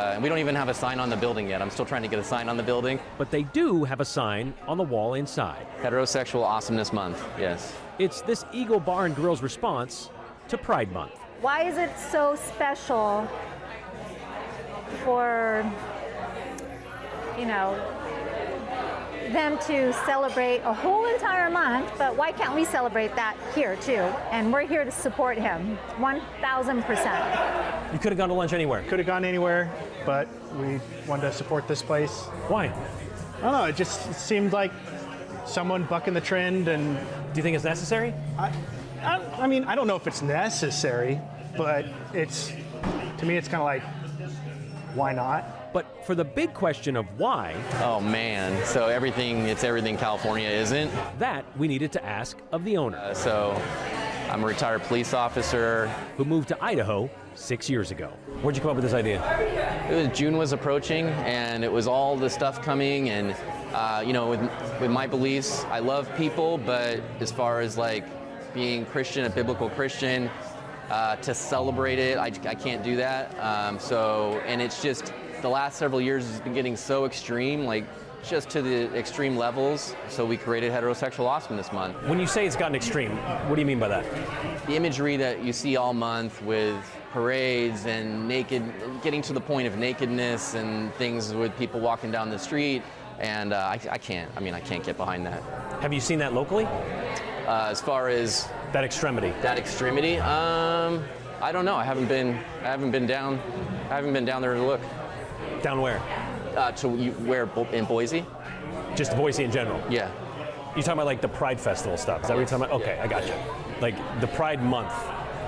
And we don't even have a sign on the building yet. I'm still trying to get a sign on the building. But they do have a sign on the wall inside. Heterosexual Awesomeness Month, yes. It's this Eagle Bar and Grill's response to Pride Month. Why is it so special for, them to celebrate a whole entire month, but why can't we celebrate that here too? And we're here to support him, 1,000%. You could have gone to lunch anywhere. Could have gone anywhere, but we wanted to support this place. Why? I don't know, it just seemed like someone bucking the trend. And do you think it's necessary? I mean, I don't know if it's necessary, but to me it's kind of like, why not? But for the big question of why... Oh man, so it's everything California isn't? That we needed to ask of the owner. So I'm a retired police officer. Who moved to Idaho 6 years ago. Where'd you come up with this idea? June was approaching and it was all the stuff coming and with my beliefs, I love people, but as far as like being Christian, a biblical Christian, to celebrate it, I can't do that. And it's just, the last several years has been getting so extreme, like just to the extreme levels. So we created Heterosexual Awesomeness Month. When you say it's gotten extreme, what do you mean by that? The imagery that you see all month with parades and getting to the point of nakedness and things with people walking down the street. And I can't get behind that. Have you seen that locally? As far as that extremity? I don't know. I haven't been down there to look. Down where? Where in Boise? Just Boise in general? Yeah. You're talking about like the Pride Festival stuff? Is that what you're talking about? Okay, I got you. Like the Pride Month.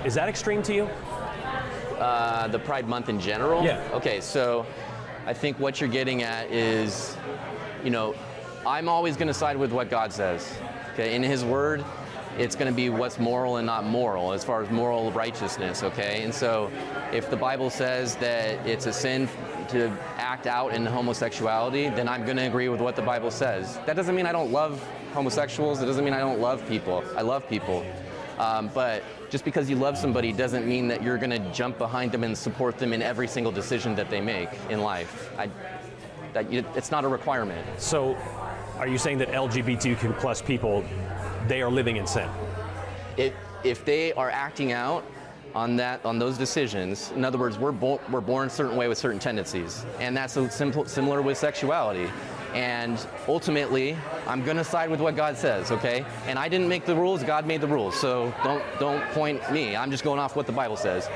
Is that extreme to you? The Pride Month in general? Yeah. Okay, so I think what you're getting at is, I'm always going to side with what God says. Okay, in His Word, it's going to be what's moral and not moral, as far as moral righteousness, okay? And so if the Bible says that it's a sin to act out in homosexuality, then I'm going to agree with what the Bible says. That doesn't mean I don't love homosexuals. It doesn't mean I don't love people. I love people. But just because you love somebody doesn't mean that you're going to jump behind them and support them in every single decision that they make in life. It's not a requirement. So are you saying that LGBTQ plus people, they are living in sin? If they are acting out on those decisions, in other words, we're born a certain way with certain tendencies, and that's similar with sexuality. And ultimately, I'm going to side with what God says, okay? And I didn't make the rules; God made the rules. So don't point me. I'm just going off what the Bible says.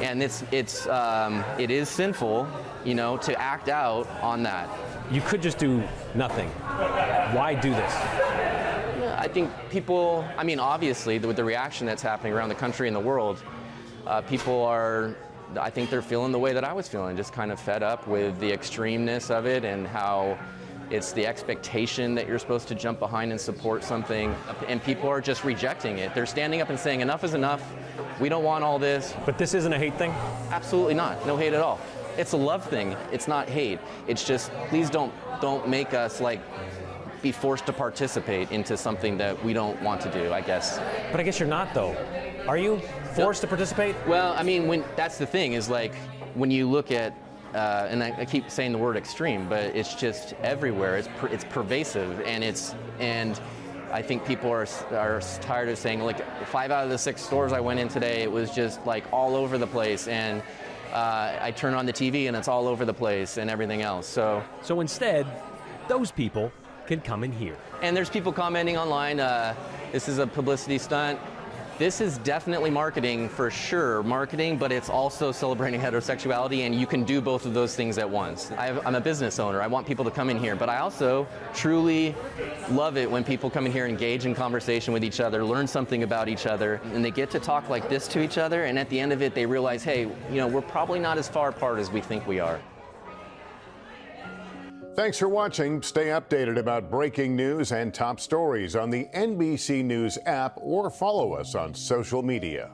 And it is sinful, to act out on that. You could just do nothing. Why do this? I think people, obviously, with the reaction that's happening around the country and the world, I think they're feeling the way that I was feeling, just kind of fed up with the extremeness of it and how it's the expectation that you're supposed to jump behind and support something, and people are just rejecting it. They're standing up and saying, enough is enough, we don't want all this. But this isn't a hate thing? Absolutely not, no hate at all. It's a love thing, it's not hate. It's just, please don't make us be forced to participate into something that we don't want to do, I guess. But I guess you're not, though. Are you forced to participate? Well, that's the thing, is when you look at, and I keep saying the word extreme, but it's just everywhere. It's pervasive, and I think people are tired of saying, 5 out of the 6 stores I went in today, it was just all over the place, and I turn on the TV and it's all over the place and everything else. So instead, those people can come in here. And there's people commenting online, this is a publicity stunt. This is definitely marketing, for sure, but it's also celebrating heterosexuality, and you can do both of those things at once. I'm a business owner. I want people to come in here, but I also truly love it when people come in here, engage in conversation with each other, learn something about each other, and they get to talk like this to each other, and at the end of it, they realize, hey, we're probably not as far apart as we think we are. Thanks for watching. Stay updated about breaking news and top stories on the NBC News app or follow us on social media.